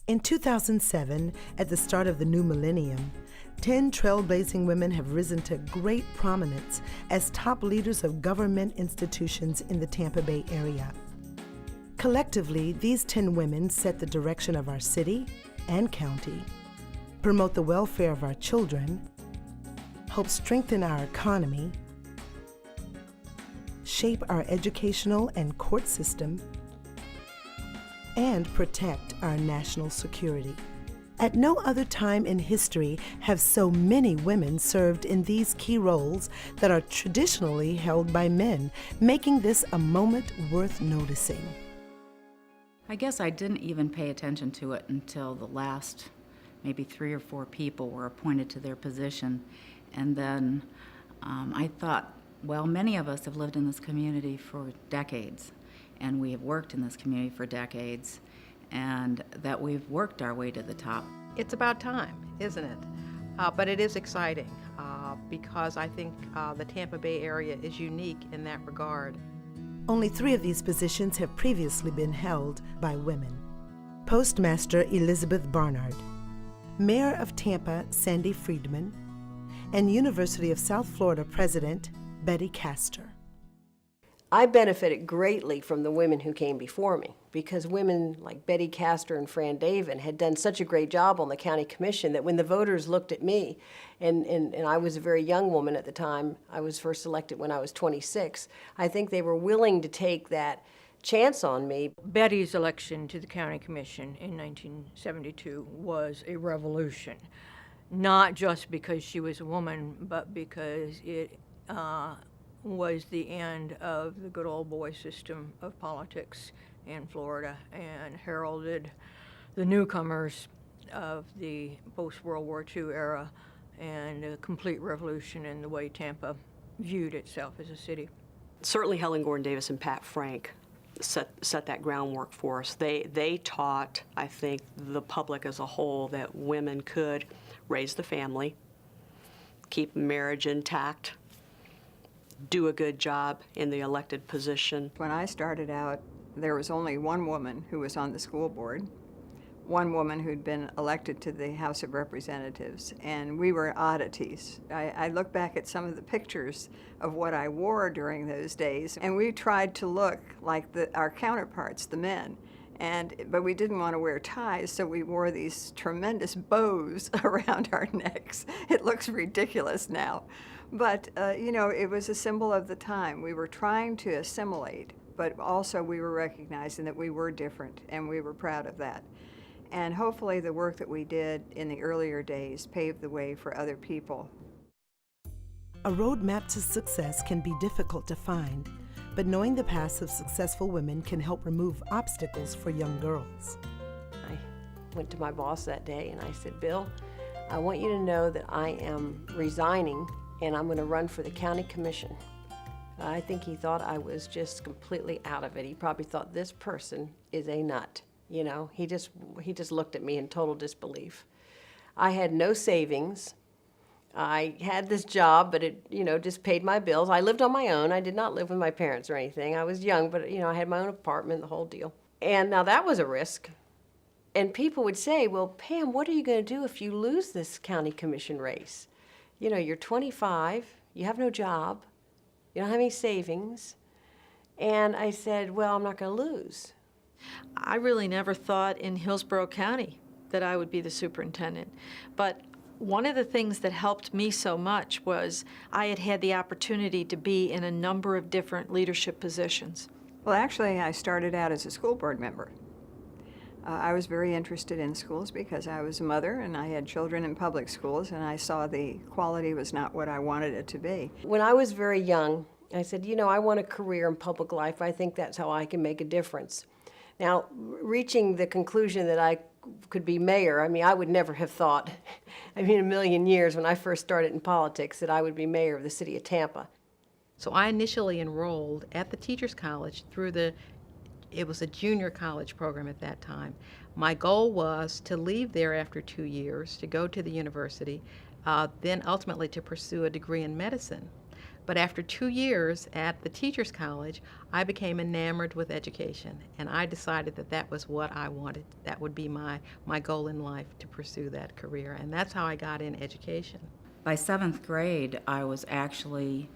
In 2007, at the start of the new millennium, 10 trailblazing women have risen to great prominence as top leaders of government institutions in the Tampa Bay area. Collectively, these 10 women set the direction of our city and county, promote the welfare of our children, help strengthen our economy, shape our educational and court system, and protect our national security. At no other time in history have so many women served in these key roles that are traditionally held by men, making this a moment worth noticing. I guess I didn't even pay attention to it until the last maybe 3 or 4 people were appointed to their position. And then I thought, well, many of us have lived in this community for decades, and we have worked in this community for decades, and that we've worked our way to the top. It's about time, isn't it? But it is exciting because I think the Tampa Bay area is unique in that regard. Only 3 of these positions have previously been held by women. Postmaster Elizabeth Barnard, Mayor of Tampa Sandy Friedman, and University of South Florida President Betty Castor. I benefited greatly from the women who came before me because women like Betty Castor and Fran David had done such a great job on the county commission that when the voters looked at me, and I was a very young woman at the time, I was first elected when I was 26, I think they were willing to take that chance on me. Betty's election to the county commission in 1972 was a revolution, not just because she was a woman, but because it was the end of the good old boy system of politics in Florida and heralded the newcomers of the post-World War II era and a complete revolution in the way Tampa viewed itself as a city. Certainly Helen Gordon Davis and Pat Frank set that groundwork for us. They taught, I think, the public as a whole that women could raise the family, keep marriage intact, do a good job in the elected position. When I started out, there was only one woman who was on the school board, one woman who'd been elected to the House of Representatives, and we were oddities. I look back at some of the pictures of what I wore during those days, and we tried to look like our counterparts, the men. But we didn't want to wear ties, so we wore these tremendous bows around our necks. It looks ridiculous now. But, you know, it was a symbol of the time. We were trying to assimilate, but also we were recognizing that we were different, and we were proud of that. And hopefully the work that we did in the earlier days paved the way for other people. A roadmap to success can be difficult to find, but knowing the paths of successful women can help remove obstacles for young girls. I went to my boss that day and I said, Bill, I want you to know that I am resigning and I'm going to run for the county commission. I think he thought I was just completely out of it. He probably thought this person is a nut. You know, he just looked at me in total disbelief. I had no savings. I had this job, but it, you know, just paid my bills. I lived on my own. I did not live with my parents or anything. I was young, but, you know, I had my own apartment, the whole deal. And now that was a risk. And people would say, well, Pam, what are you going to do if you lose this county commission race? You know, you're 25, you have no job, you don't have any savings. And I said, well, I'm not going to lose. I really never thought in Hillsborough County that I would be the superintendent. But one of the things that helped me so much was I had had the opportunity to be in a number of different leadership positions. Well, actually, I started out as a school board member. I was very interested in schools because I was a mother and I had children in public schools, and I saw the quality was not what I wanted it to be. When I was very young, I said, you know, I want a career in public life. I think that's how I can make a difference. Now, reaching the conclusion that I could be mayor, I mean, I would never have thought, I mean, a million years when I first started in politics, that I would be mayor of the city of Tampa. So I initially enrolled at the Teachers College through it was a junior college program at that time. My goal was to leave there after 2 years, to go to the university, then ultimately to pursue a degree in medicine. But after 2 years at the Teachers College, I became enamored with education, and I decided that that was what I wanted. That would be my goal in life, to pursue that career, and that's how I got in education. By 7th grade, I was actually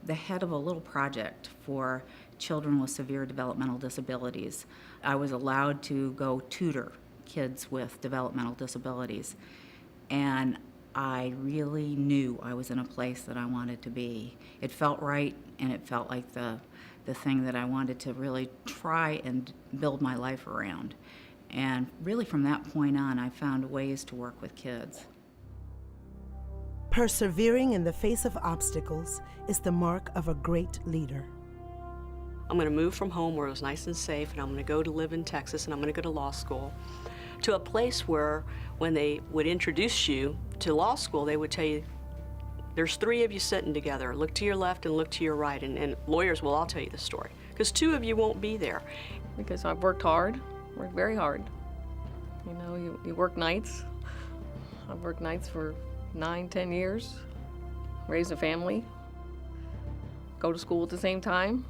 the head of a little project for children with severe developmental disabilities. I was allowed to go tutor kids with developmental disabilities, and I really knew I was in a place that I wanted to be. It felt right, and it felt like the thing that I wanted to really try and build my life around. And really from that point on, I found ways to work with kids. Persevering in the face of obstacles is the mark of a great leader. I'm going to move from home where it was nice and safe, and I'm going to go to live in Texas, and I'm going to go to law school, to a place where when they would introduce you to law school, they would tell you, there's 3 of you sitting together. Look to your left and look to your right. And lawyers will all tell you the story, because 2 of you won't be there. Because I've worked hard, worked very hard. You know, you work nights. I've worked nights for 9, 10 years, raised a family, go to school at the same time.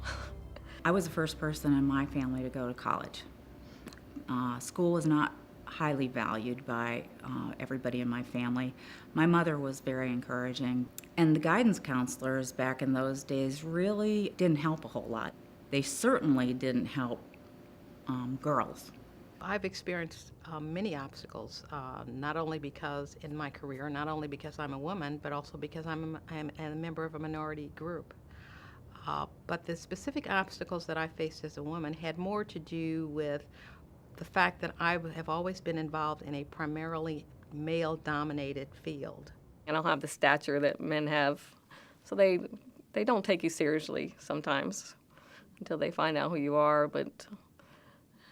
I was the first person in my family to go to college. School was not highly valued by everybody in my family. My mother was very encouraging, and the guidance counselors back in those days really didn't help a whole lot. They certainly didn't help girls. I've experienced many obstacles, not only because in my career, not only because I'm a woman, but also because I'm a member of a minority group. But the specific obstacles that I faced as a woman had more to do with the fact that I have always been involved in a primarily male-dominated field. I don't have the stature that men have, so they don't take you seriously sometimes until they find out who you are, but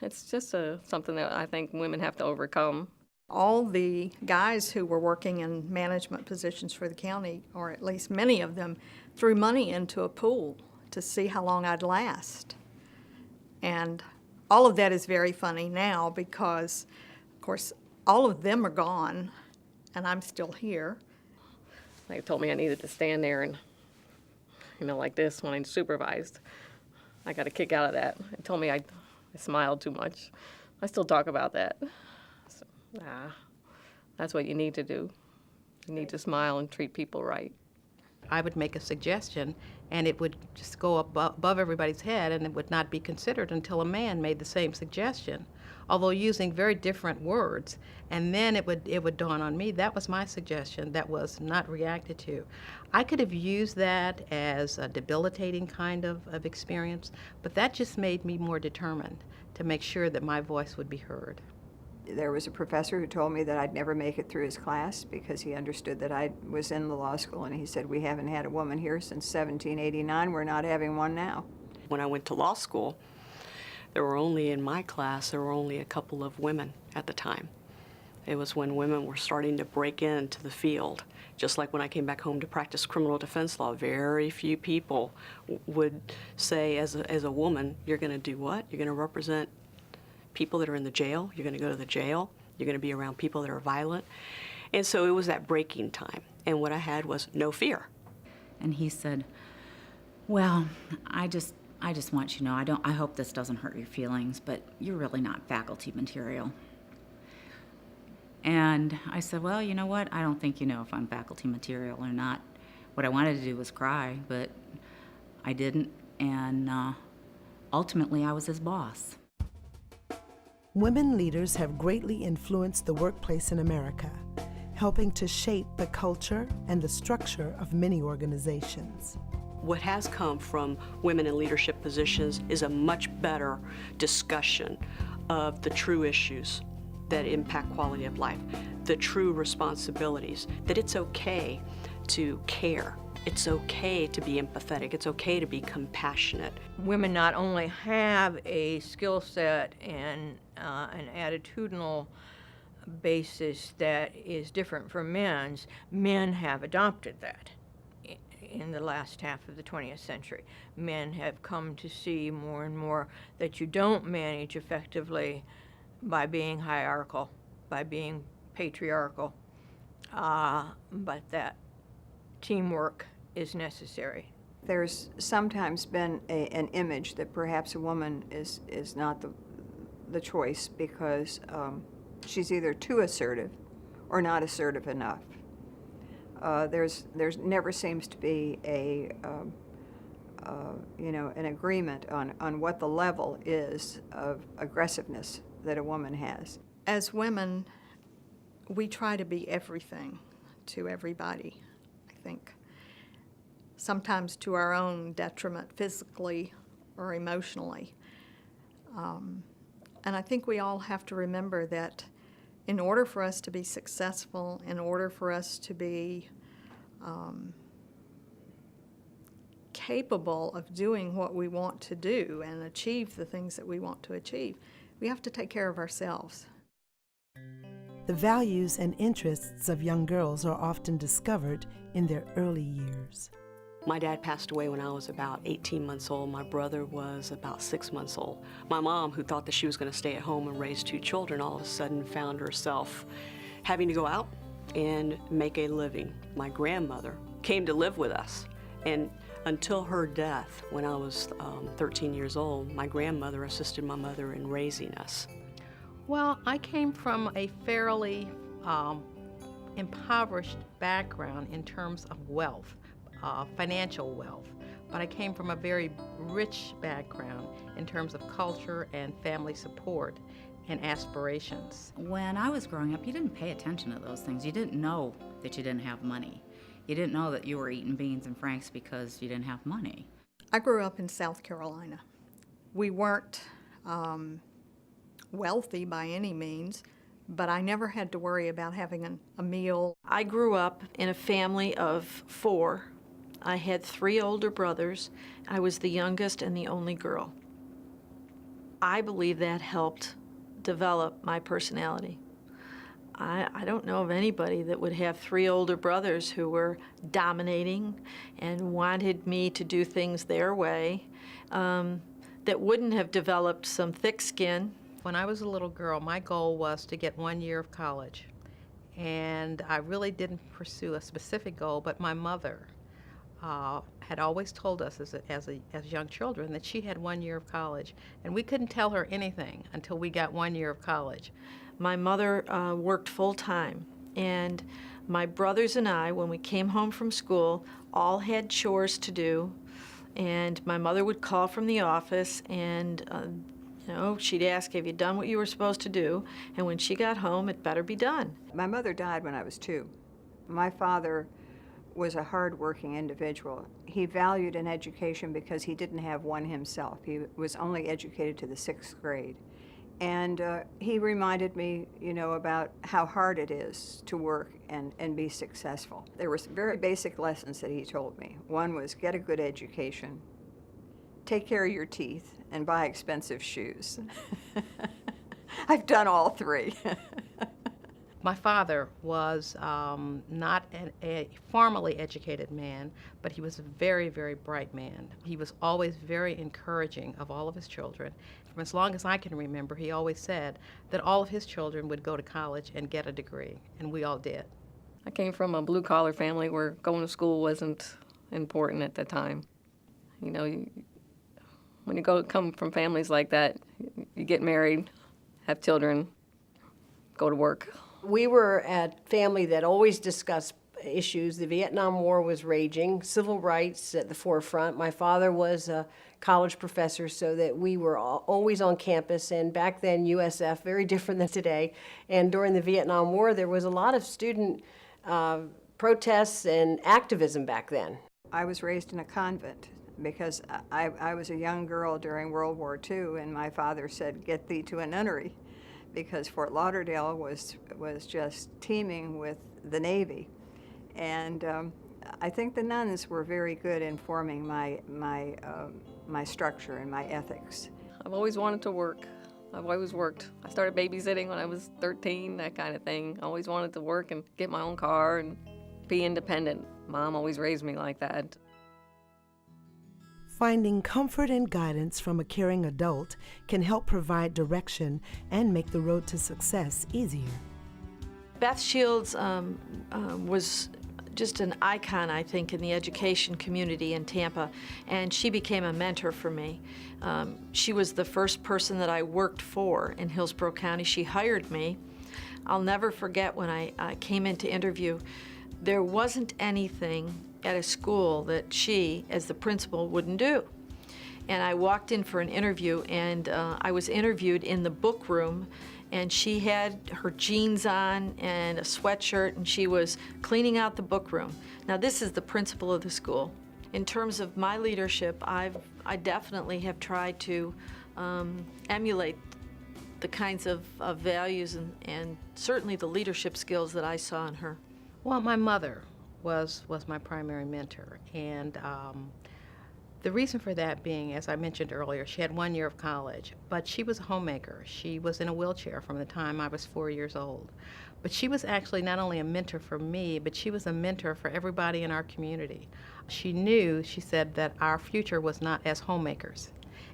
it's just something that I think women have to overcome. All the guys who were working in management positions for the county, or at least many of them, threw money into a pool to see how long I'd last. And all of that is very funny now because, of course, all of them are gone, and I'm still here. They told me I needed to stand there and, you know, like this when I supervised. I got a kick out of that. They told me I smiled too much. I still talk about that. So, that's what you need to do. You need to smile and treat people right. I would make a suggestion, and it would just go above everybody's head, and it would not be considered until a man made the same suggestion, although using very different words. And then it would dawn on me that was my suggestion that was not reacted to. I could have used that as a debilitating kind of experience, but that just made me more determined to make sure that my voice would be heard. There was a professor who told me that I'd never make it through his class because he understood that I was in the law school, and he said, we haven't had a woman here since 1789. We're not having one now. When I went to law school, in my class, there were only a couple of women at the time. It was when women were starting to break into the field. Just like when I came back home to practice criminal defense law, very few people would say, as a woman, you're going to do what? You're going to represent people that are in the jail, you're going to go to the jail, you're going to be around people that are violent. And so it was that breaking time. And what I had was no fear. And he said, well, I just want you to know, I hope this doesn't hurt your feelings, but you're really not faculty material. And I said, well, you know what? I don't think you know if I'm faculty material or not. What I wanted to do was cry, but I didn't. And ultimately, I was his boss. Women leaders have greatly influenced the workplace in America, helping to shape the culture and the structure of many organizations. What has come from women in leadership positions is a much better discussion of the true issues that impact quality of life, the true responsibilities, that it's okay to care. It's okay to be empathetic. It's okay to be compassionate. Women not only have a skill set and an attitudinal basis that is different from men's, men have adopted that in the last half of the 20th century. Men have come to see more and more that you don't manage effectively by being hierarchical, by being patriarchal, but that teamwork is necessary. There's sometimes been an image that perhaps a woman is not the choice because she's either too assertive or not assertive enough. There's never seems to be an agreement on what the level is of aggressiveness that a woman has. As women, we try to be everything to everybody, I think. Sometimes to our own detriment, physically or emotionally. And I think we all have to remember that in order for us to be successful, in order for us to be capable of doing what we want to do and achieve the things that we want to achieve, we have to take care of ourselves. The values and interests of young girls are often discovered in their early years. My dad passed away when I was about 18 months old. My brother was about 6 months old. My mom, who thought that she was going to stay at home and raise 2 children, all of a sudden found herself having to go out and make a living. My grandmother came to live with us, and until her death, when I was 13 years old, my grandmother assisted my mother in raising us. Well, I came from a fairly impoverished background in terms of wealth, financial wealth, but I came from a very rich background in terms of culture and family support and aspirations. When I was growing up, you didn't pay attention to those things. You didn't know that you didn't have money. You didn't know that you were eating beans and franks because you didn't have money. I grew up in South Carolina. We weren't wealthy by any means, but I never had to worry about having a meal. I grew up in a family of 4. I had 3 older brothers. I was the youngest and the only girl. I believe that helped develop my personality. I don't know of anybody that would have 3 older brothers who were dominating and wanted me to do things their way, that wouldn't have developed some thick skin. When I was a little girl, my goal was to get 1 year of college. And I really didn't pursue a specific goal, but my mother had always told us as young children that she had 1 year of college. And we couldn't tell her anything until we got 1 year of college. My mother worked full-time, and my brothers and I, when we came home from school, all had chores to do, and my mother would call from the office, and she'd ask, have you done what you were supposed to do? And when she got home, it better be done. My mother died when I was 2. My father was a hard-working individual. He valued an education because he didn't have one himself. He was only educated to the 6th grade. And he reminded me, about how hard it is to work and be successful. There were some very basic lessons that he told me. One was get a good education, take care of your teeth, and buy expensive shoes. I've done all 3. My father was not a formally educated man, but he was a very, very bright man. He was always very encouraging of all of his children. From as long as I can remember, he always said that all of his children would go to college and get a degree, and we all did. I came from a blue-collar family where going to school wasn't important at the time. When you come from families like that, you get married, have children, go to work. We were a family that always discussed issues. The Vietnam War was raging, civil rights at the forefront. My father was a college professor, so that we were always on campus, and back then USF, very different than today. And during the Vietnam War, there was a lot of student protests and activism back then. I was raised in a convent because I was a young girl during World War II, and my father said, get thee to a nunnery, because Fort Lauderdale was just teeming with the Navy. And I think the nuns were very good in forming my structure and my ethics. I've always wanted to work. I've always worked. I started babysitting when I was 13, that kind of thing. I always wanted to work and get my own car and be independent. Mom always raised me like that. Finding comfort and guidance from a caring adult can help provide direction and make the road to success easier. Beth Shields was just an icon, I think, in the education community in Tampa, and she became a mentor for me. She was the first person that I worked for in Hillsborough County. She hired me. I'll never forget when I came in to interview, there wasn't anything at a school that she, as the principal, wouldn't do. And I walked in for an interview, and I was interviewed in the book room, and she had her jeans on and a sweatshirt, and she was cleaning out the book room. Now, this is the principal of the school. In terms of my leadership, I definitely have tried to emulate the kinds of values and certainly the leadership skills that I saw in her. Well, my mother was my primary mentor, and the reason for that being, as I mentioned earlier, she had 1 year of college, but she was a homemaker. She was in a wheelchair from the time I was 4 years old. But she was actually not only a mentor for me, but she was a mentor for everybody in our community. She said that our future was not as homemakers.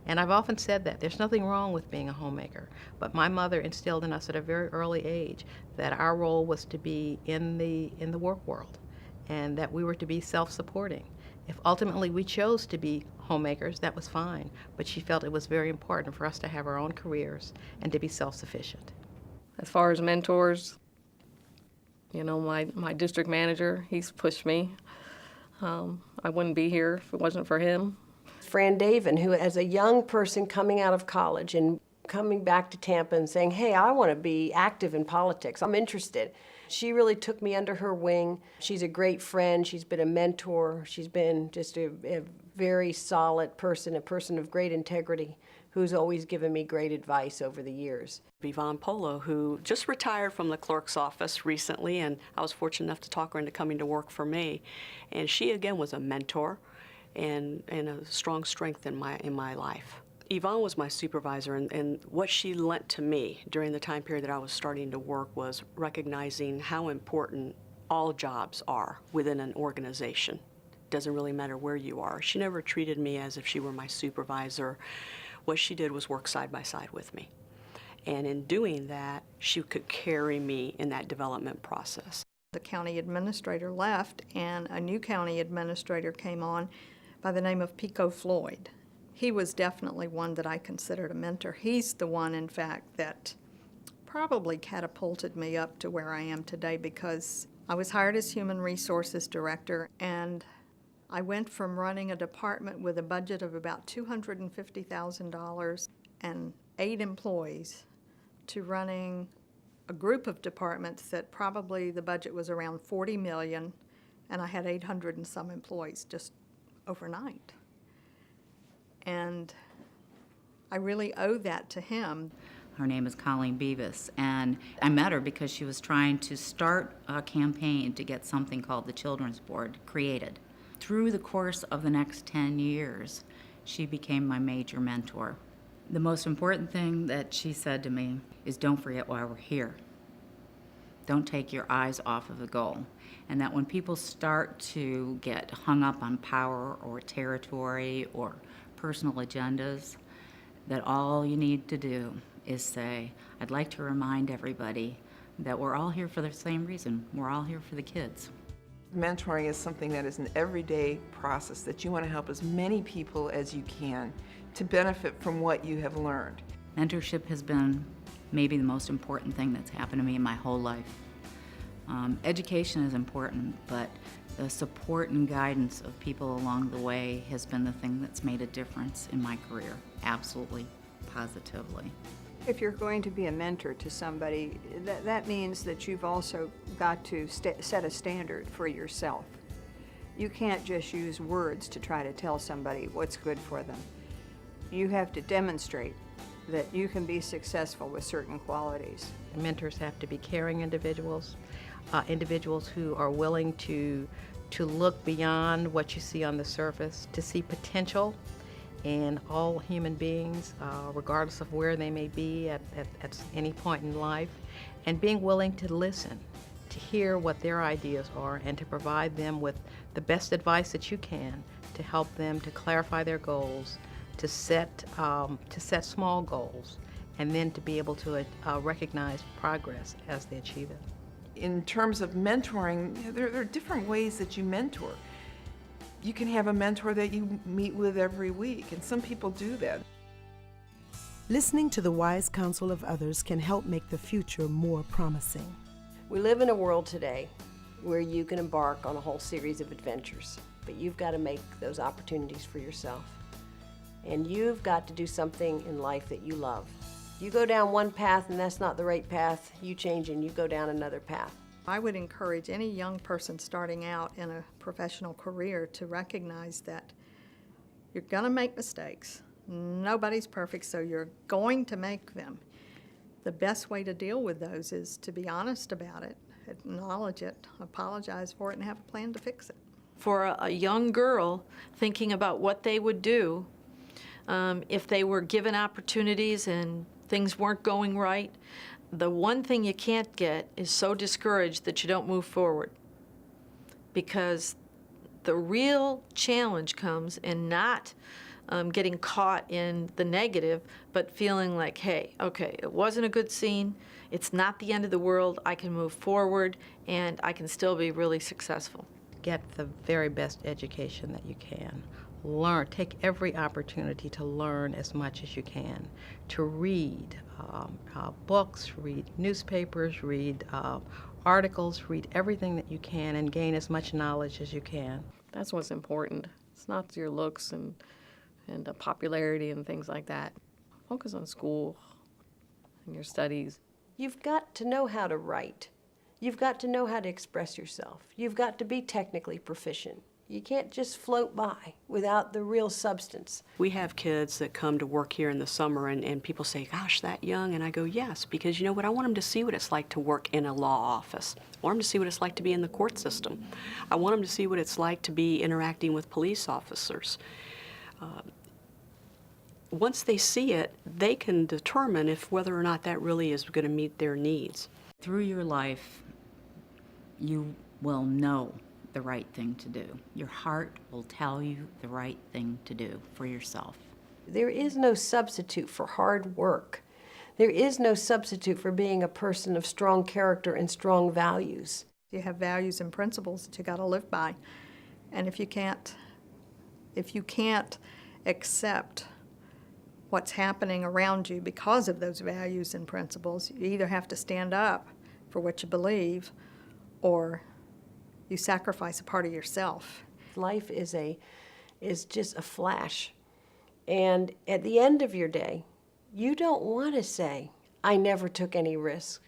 And I've often said that. There's nothing wrong with being a homemaker. But my mother instilled in us at a very early age that our role was to be in the work world, and that we were to be self-supporting. If ultimately we chose to be homemakers, that was fine, but she felt it was very important for us to have our own careers and to be self-sufficient. As far as mentors, you know, my district manager, he's pushed me. I wouldn't be here if it wasn't for him. Fran Davin, who as a young person coming out of college and coming back to Tampa and saying, hey, I want to be active in politics, I'm interested. She really took me under her wing. She's a great friend. She's been a mentor. She's been just a very solid person, a person of great integrity, who's always given me great advice over the years. Yvonne Polo, who just retired from the clerk's office recently, and I was fortunate enough to talk her into coming to work for me. And she, again, was a mentor and a strong strength in my life. Yvonne was my supervisor, and what she lent to me during the time period that I was starting to work was recognizing how important all jobs are within an organization. It doesn't really matter where you are. She never treated me as if she were my supervisor. What she did was work side by side with me. And in doing that, she could carry me in that development process. The county administrator left, and a new county administrator came on by the name of Pico Floyd. He was definitely one that I considered a mentor. He's the one, in fact, that probably catapulted me up to where I am today, because I was hired as Human Resources Director, and I went from running a department with a budget of about $250,000 and 8 employees to running a group of departments that probably the budget was around $40 million, and I had 800 and some employees just overnight. And I really owe that to him. Her name is Colleen Beavis, and I met her because she was trying to start a campaign to get something called the Children's Board created. Through the course of the next 10 years, she became my major mentor. The most important thing that she said to me is, don't forget why we're here. Don't take your eyes off of the goal. And that when people start to get hung up on power or territory or personal agendas, that all you need to do is say, I'd like to remind everybody that we're all here for the same reason. We're all here for the kids. Mentoring is something that is an everyday process that you want to help as many people as you can to benefit from what you have learned. Mentorship has been maybe the most important thing that's happened to me in my whole life. Education is important, but the support and guidance of people along the way has been the thing that's made a difference in my career, absolutely, positively. If you're going to be a mentor to somebody, that means that you've also got to set a standard for yourself. You can't just use words to try to tell somebody what's good for them. You have to demonstrate that you can be successful with certain qualities. Mentors have to be caring individuals, individuals who are willing to look beyond what you see on the surface, to see potential in all human beings, regardless of where they may be at any point in life, and being willing to listen, to hear what their ideas are, and to provide them with the best advice that you can to help them to clarify their goals, to set small goals, and then to be able to recognize progress as they achieve it. In terms of mentoring, there are different ways that you mentor. You can have a mentor that you meet with every week, and some people do that. Listening to the wise counsel of others can help make the future more promising. We live in a world today where you can embark on a whole series of adventures, but you've got to make those opportunities for yourself. And you've got to do something in life that you love. You go down one path and that's not the right path, you change and you go down another path. I would encourage any young person starting out in a professional career to recognize that you're going to make mistakes. Nobody's perfect, so you're going to make them. The best way to deal with those is to be honest about it, acknowledge it, apologize for it, and have a plan to fix it. For a young girl thinking about what they would do if they were given opportunities and things weren't going right, the one thing you can't get is so discouraged that you don't move forward. Because the real challenge comes in not getting caught in the negative, but feeling like, hey, okay, it wasn't a good scene, it's not the end of the world, I can move forward, and I can still be really successful. Get the very best education that you can. Learn, take every opportunity to learn as much as you can, to read books, read newspapers, read articles, read everything that you can, and gain as much knowledge as you can. That's what's important. It's not your looks and popularity and things like that. Focus on school and your studies. You've got to know how to write. You've got to know how to express yourself. You've got to be technically proficient. You can't just float by without the real substance. We have kids that come to work here in the summer and people say, gosh, that young? And I go, yes, because you know what? I want them to see what it's like to work in a law office. I want them to see what it's like to be in the court system. I want them to see what it's like to be interacting with police officers. Once they see it, they can determine if whether or not that really is going to meet their needs. Through your life, you will know the right thing to do. Your heart will tell you the right thing to do for yourself. There is no substitute for hard work. There is no substitute for being a person of strong character and strong values. You have values and principles that you got to live by. And if you can't accept what's happening around you because of those values and principles, you either have to stand up for what you believe or you sacrifice a part of yourself. Life is just a flash. And at the end of your day, you don't want to say, I never took any risk.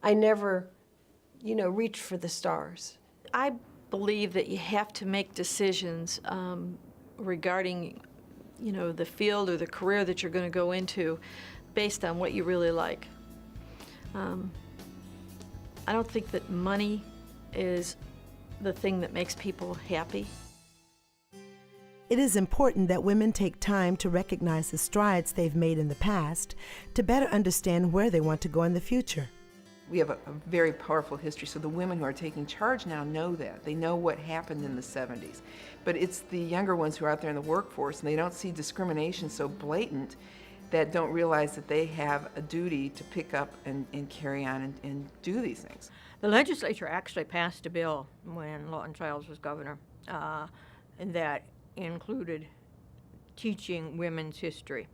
I never, reached for the stars. I believe that you have to make decisions regarding the field or the career that you're going to go into based on what you really like. I don't think that money is the thing that makes people happy. It is important that women take time to recognize the strides they've made in the past to better understand where they want to go in the future. We have a very powerful history, so the women who are taking charge now know that. They know what happened in the 70s. But it's the younger ones who are out there in the workforce, and they don't see discrimination so blatant that don't realize that they have a duty to pick up and carry on and do these things. The legislature actually passed a bill when Lawton Childs was governor that included teaching women's history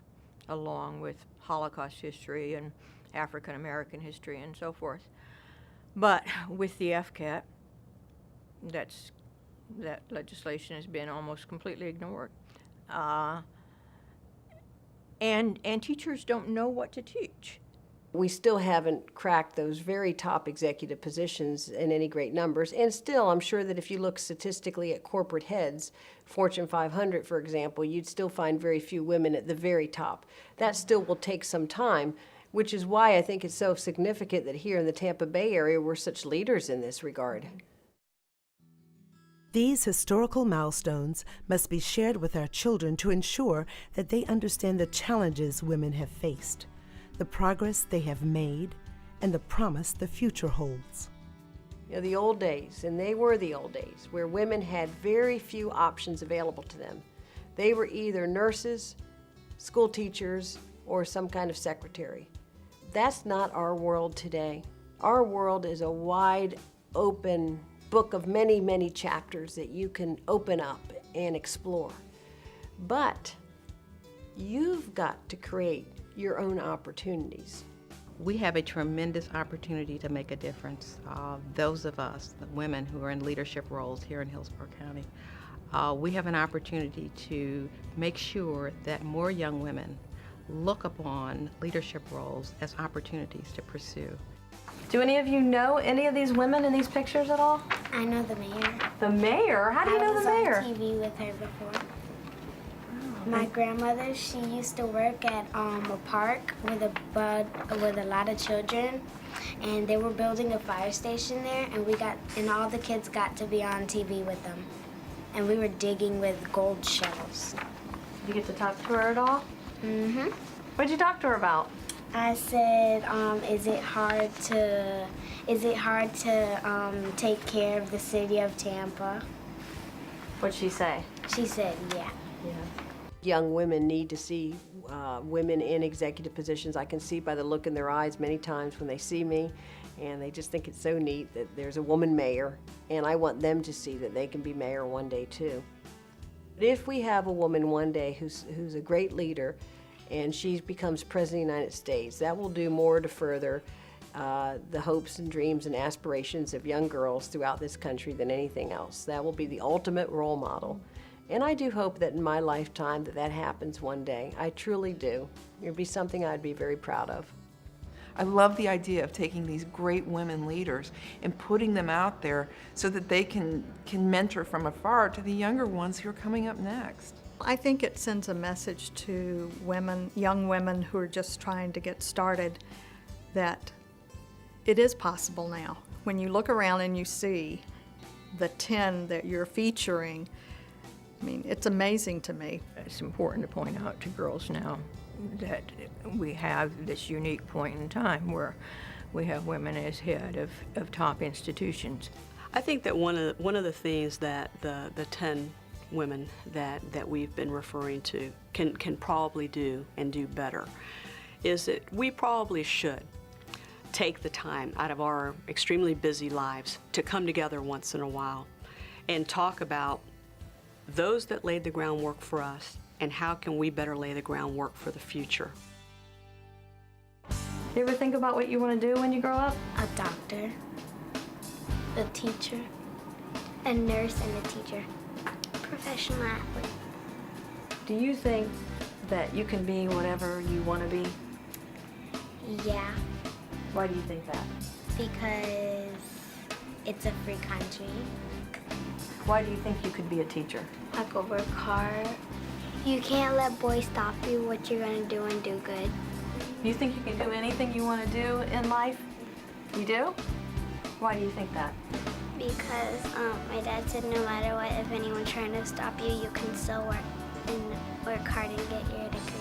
along with Holocaust history and African American history and so forth. But with the FCAT, that legislation has been almost completely ignored. And teachers don't know what to teach. We still haven't cracked those very top executive positions in any great numbers. And still, I'm sure that if you look statistically at corporate heads, Fortune 500, for example, you'd still find very few women at the very top. That still will take some time, which is why I think it's so significant that here in the Tampa Bay area, we're such leaders in this regard. These historical milestones must be shared with our children to ensure that they understand the challenges women have faced, the progress they have made, and the promise the future holds. The old days, and they were the old days, where women had very few options available to them. They were either nurses, school teachers, or some kind of secretary. That's not our world today. Our world is a wide open book of many, many chapters that you can open up and explore. But you've got to create your own opportunities. We have a tremendous opportunity to make a difference. Those of us, the women who are in leadership roles here in Hillsborough County, we have an opportunity to make sure that more young women look upon leadership roles as opportunities to pursue. Do any of you know any of these women in these pictures at all? I know the mayor. The mayor? How do you know the mayor? I was on TV with her before. My grandmother, she used to work at a park with a lot of children, and they were building a fire station there, and all the kids got to be on TV with them, and we were digging with gold shells. Did you get to talk to her at all? Mm-hmm. What did you talk to her about? I said, is it hard to take care of the city of Tampa? What'd she say? She said, yeah. Young women need to see women in executive positions. I can see by the look in their eyes many times when they see me, and they just think it's so neat that there's a woman mayor, and I want them to see that they can be mayor one day too. But if we have a woman one day who's a great leader, and she becomes President of the United States, that will do more to further the hopes and dreams and aspirations of young girls throughout this country than anything else. That will be the ultimate role model. And I do hope that in my lifetime that happens one day. I truly do. It would be something I'd be very proud of. I love the idea of taking these great women leaders and putting them out there so that they can mentor from afar to the younger ones who are coming up next. I think it sends a message to women, young women who are just trying to get started, that it is possible now. When you look around and you see the 10 that you're featuring, I mean, it's amazing to me. It's important to point out to girls now that we have this unique point in time where we have women as head of top institutions. I think that one of the things that the 10 women that we've been referring to can probably do and do better is that we probably should take the time out of our extremely busy lives to come together once in a while and talk about those that laid the groundwork for us and how can we better lay the groundwork for the future. You ever think about what you want to do when you grow up? A doctor, a teacher, a nurse, and a teacher. Professional athlete. Do you think that you can be whatever you want to be? Yeah, Why do you think that? because it's a free country. Why do you think you could be a teacher? I could work hard. You can't let boys stop you what you're gonna do and do good. You think you can do anything you want to do in life? You do? Why do you think that? Because my dad said no matter what, if anyone's trying to stop you, you can still work hard and get your degree.